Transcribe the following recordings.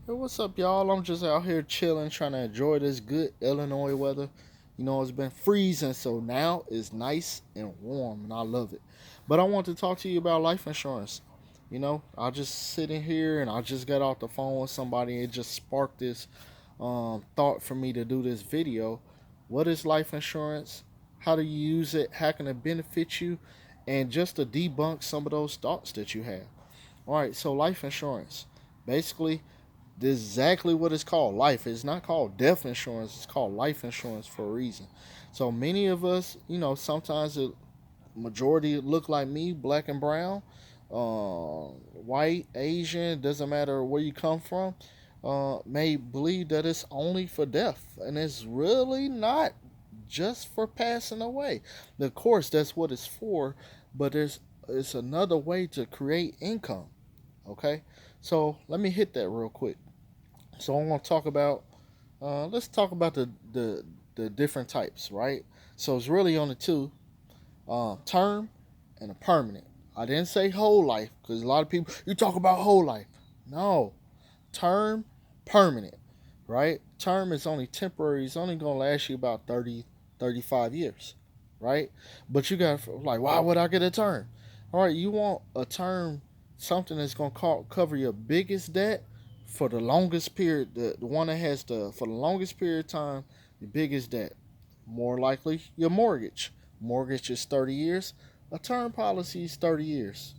Hey, what's up, y'all? I'm just out here chilling, trying to enjoy this good Illinois weather. It's been freezing, so now it's nice and warm, and I love it. But I want to talk to you about life insurance. I just sitting here and I just got off the phone with somebody. And it just sparked this thought for me to do this video. What is life insurance? How do you use it? How can it benefit you? And just to debunk some of those thoughts that you have. All right, so life insurance. Basically, this is exactly what it's called, life. It's not called death insurance. It's called life insurance for a reason. So many of us, sometimes the majority look like me, black and brown, white, Asian, doesn't matter where you come from, may believe that it's only for death. And it's really not just for passing away. Of course, that's what it's for, but it's another way to create income. Okay? So let me hit that real quick. So I'm going to talk about let's talk about the different types, right? So it's really on the two, term and a permanent. I didn't say whole life because a lot of people you talk about whole life. No, term, permanent, right? Term is only temporary. It's only going to last you about 30, 35 years, right? But you got like, why would I get a term? All right, you want a term, something that's going to cover your biggest debt for the longest period, the one that has for the longest period of time, the biggest debt. More likely your mortgage. Mortgage is 30 years. A term policy is 30 years.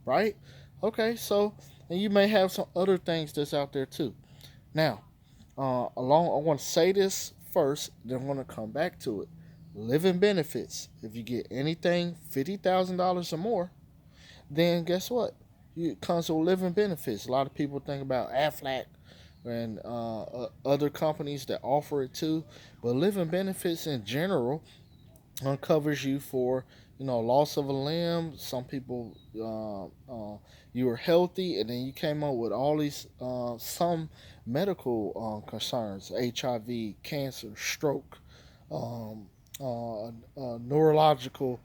Right? Okay, so and you may have some other things that's out there too. Now, I want to say this first, then I'm going to come back to it. Living benefits. If you get anything $50,000 or more, then guess what? It comes with living benefits. A lot of people think about Aflac and other companies that offer it too, but living benefits in general covers you for loss of a limb. Some people you were healthy and then you came up with all these some medical concerns: HIV, cancer, stroke, um, neurological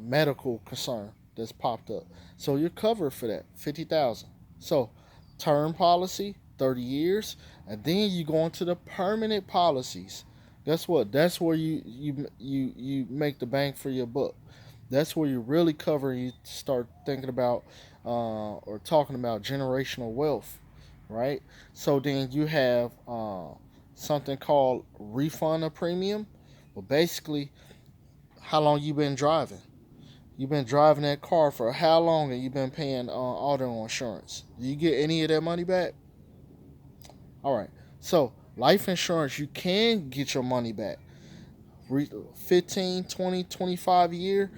medical concern that's popped up. So you're covered for that 50,000. So term policy 30 years, and then you go into the permanent policies. Guess what? That's where you make the bang for your buck. That's where you really cover. You start thinking about or talking about generational wealth, right? So then you have something called refund of premium. Well, basically, how long you been driving? You've been driving that car for how long, and you've been paying auto insurance? Do you get any of that money back? All right. So life insurance, you can get your money back. 15, 20, 25 year.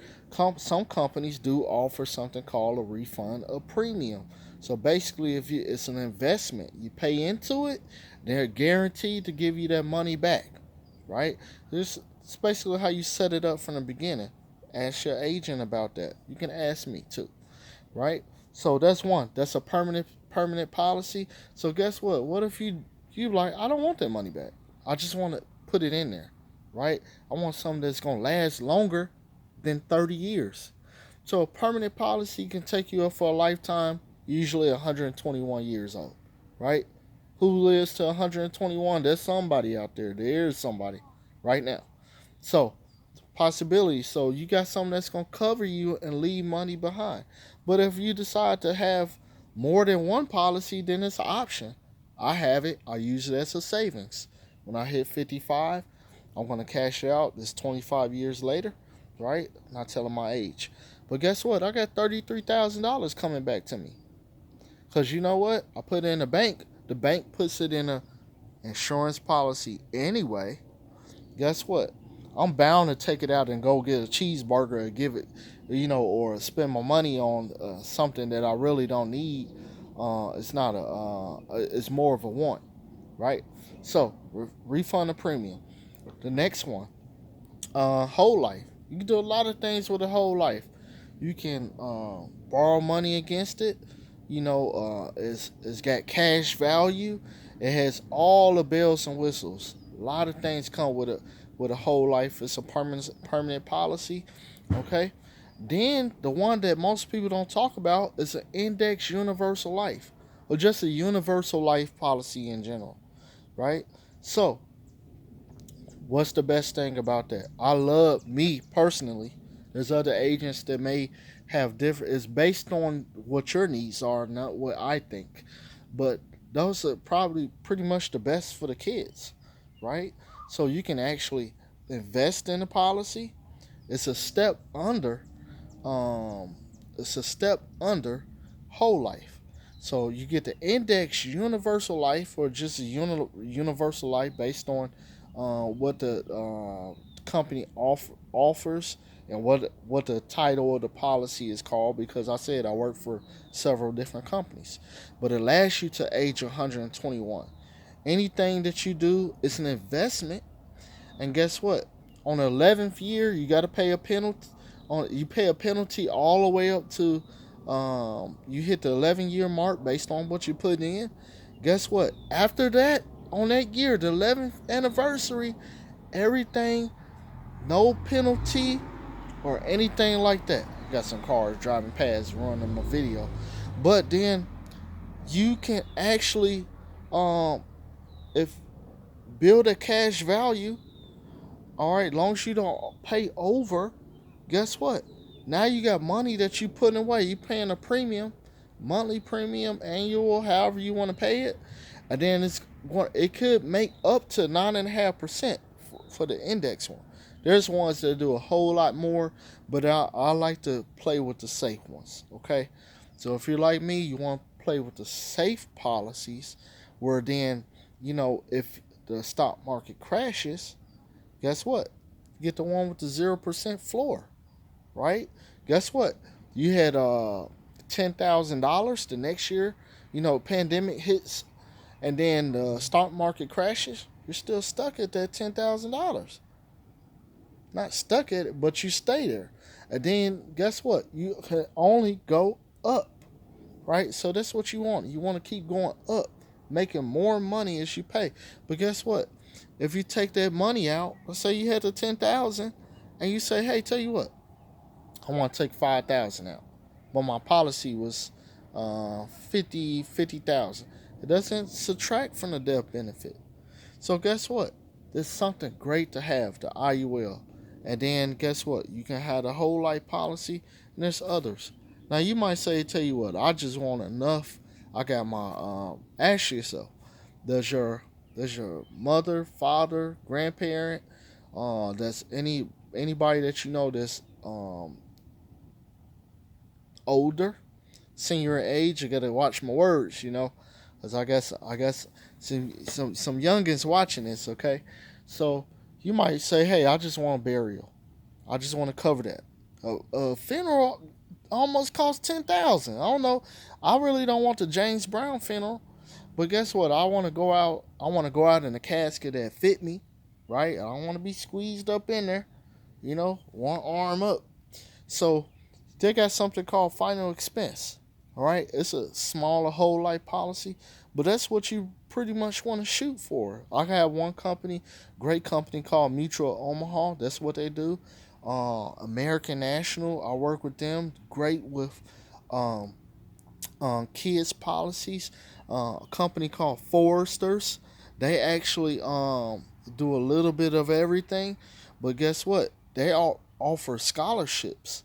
Some companies do offer something called a refund of premium. So basically, if it's an investment, you pay into it, they're guaranteed to give you that money back, right? This is basically how you set it up from the beginning. Ask your agent about that. You can ask me too, right? So that's one. That's a permanent policy. So guess what? What if you like, I don't want that money back. I just want to put it in there, right? I want something that's gonna last longer than 30 years. So a permanent policy can take you up for a lifetime, usually 121 years old, right? Who lives to 121? There's somebody out there. There is somebody right now. So possibilities. So you got something that's gonna cover you and leave money behind. But if you decide to have more than one policy, then it's an option. I have it. I use it as a savings. When I hit 55, I'm gonna cash it out. This 25 years later, right? Not telling my age. But guess what? I got $33,000 coming back to me. Cause you know what? I put it in the bank. The bank puts it in a insurance policy anyway. Guess what? I'm bound to take it out and go get a cheeseburger and give it, or spend my money on something that I really don't need. It's not it's more of a want, right? So refund the premium. The next one, whole life. You can do a lot of things with a whole life. You can borrow money against it. It's got cash value. It has all the bells and whistles. A lot of things come with a whole life. It's a permanent policy. Okay. Then the one that most people don't talk about is an index universal life. or just a universal life policy in general, right? So, what's the best thing about that? I love, me personally. There's other agents that may have different. It's based on what your needs are, not what I think. But those are probably pretty much the best for the kids, right? So you can actually invest in a policy. It's a step under. Um, it's a step under whole life. So you get the index universal life, or just a universal life based on what the company offers, and what the title of the policy is called. Because I said I work for several different companies, but it lasts you to age 121. Anything that you do is an investment, and guess what? On the 11th year, you got to pay a penalty. You pay a penalty all the way up to you hit the 11-year mark based on what you put in. Guess what? After that, on that year, the 11th anniversary, everything, no penalty or anything like that. Got some cars driving past, running my video, but then you can actually, um, if build a cash value. All right, long as you don't pay over, guess what? Now you got money that you putting away. You paying a premium, monthly premium, annual, however you want to pay it, and then it could make up to 9.5% for the index one. There's ones that do a whole lot more, but I like to play with the safe ones. Okay, so if you're like me, you want to play with the safe policies, where then if the stock market crashes, guess what? You get the one with the 0% floor, right? Guess what? You had $10,000 the next year. Pandemic hits, and then the stock market crashes. You're still stuck at that $10,000. Not stuck at it, but you stay there. And then guess what? You can only go up, right? So that's what you want. You want to keep going up, making more money as you pay. But guess what? If you take that money out, let's say you had the 10,000, and you say, "Hey, tell you what, I want to take 5,000 out, but my policy was 50,000. It doesn't subtract from the death benefit. So guess what? There's something great to have, the IUL. And then guess what? You can have the whole life policy, and there's others. Now you might say, tell you what, I just want enough. I got my ask yourself, does your mother, father, grandparent, that's anybody that you know that's older, senior age? You gotta watch my words, because I guess some youngins watching this. Okay, so you might say, hey, I just want a burial. I just want to cover that. A funeral almost costs 10,000. I don't know. I really don't want the James Brown funeral, but guess what? I want to go out. I want to go out in a casket that fit me, right? I don't want to be squeezed up in there. One arm up. So they got something called final expense. All right, it's a smaller whole life policy, but that's what you pretty much want to shoot for. I have one company, great company called Mutual Omaha. That's what they do. American National, I work with them. Great with um, kids policies. A company called Foresters. They actually do a little bit of everything, but guess what? They all offer scholarships.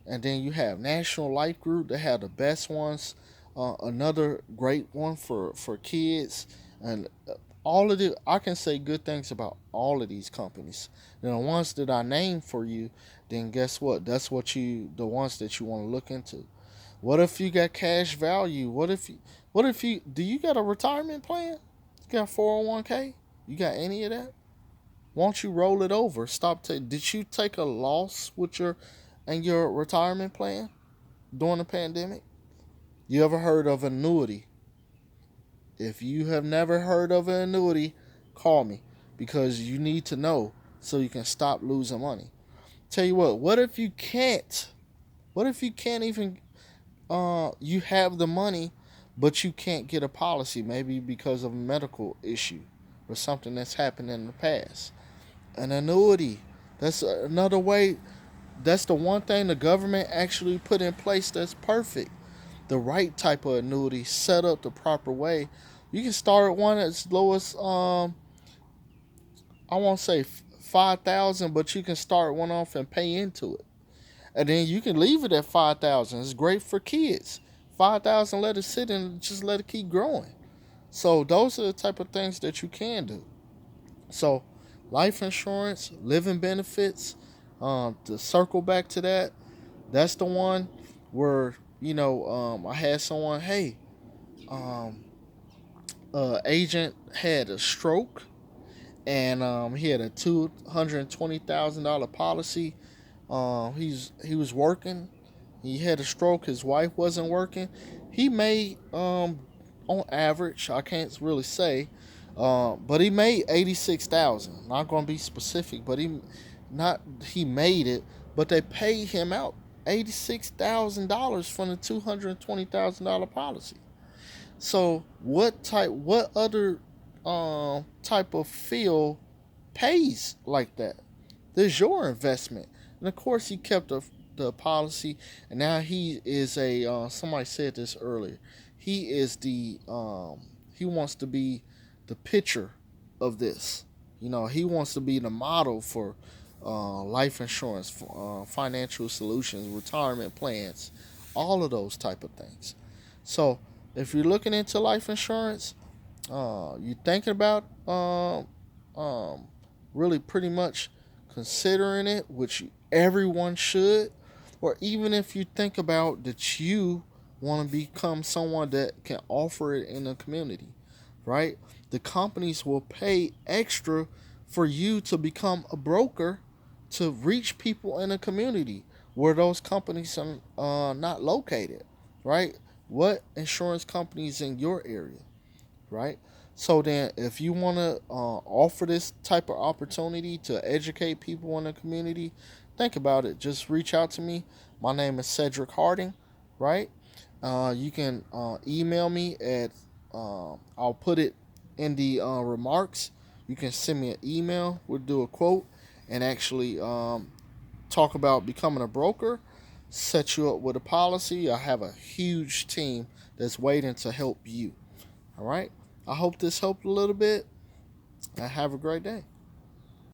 And then you have National Life Group. They have the best ones. Another great one for kids. And all of the I can say good things about all of these companies. The ones that I named for you, then guess what? That's the ones that you want to look into. What if you got cash value? What if you do you got a retirement plan? You got 401k? You got any of that? Won't you roll it over? Did you take a loss with your retirement plan during the pandemic? You ever heard of annuity? If you have never heard of an annuity, call me, because you need to know so you can stop losing money. Tell you what if you can't? What if you can't even you have the money, but you can't get a policy, maybe because of a medical issue or something that's happened in the past? An annuity. That's another way. That's the one thing the government actually put in place that's perfect. the right type of annuity set up the proper way, you can start one as low as I won't say 5,000, but you can start one off and pay into it, and then you can leave it at 5,000. It's great for kids. 5,000, let it sit and just let it keep growing. So those are the type of things that you can do. So life insurance, living benefits. To circle back to that, that's the one where I had someone. Hey, um, agent had a stroke, and he had a $220,000 policy. He was working. He had a stroke. His wife wasn't working. He made on average, I can't really say, but he made 86,000. Not going to be specific, but he made it. But they paid him out $86,000 from the $220,000 policy. So what other type of field pays like that? There's your investment, and of course he kept the policy, and now he is a somebody said this earlier. He is he wants to be the picture of this. He wants to be the model for life insurance, financial solutions, retirement plans, all of those type of things. So if you're looking into life insurance, you're thinking about really pretty much considering it, which everyone should, or even if you think about that you want to become someone that can offer it in the community, right? The companies will pay extra for you to become a broker to reach people in a community where those companies are not located, right? What insurance companies in your area, right? So then, if you want to offer this type of opportunity to educate people in the community, think about it. Just reach out to me. My name is Cedrick Harding, right? You can email me at, I'll put it in the remarks. You can send me an email. We'll do a quote and actually talk about becoming a broker, set you up with a policy. I have a huge team that's waiting to help you. All right. I hope this helped a little bit, and have a great day.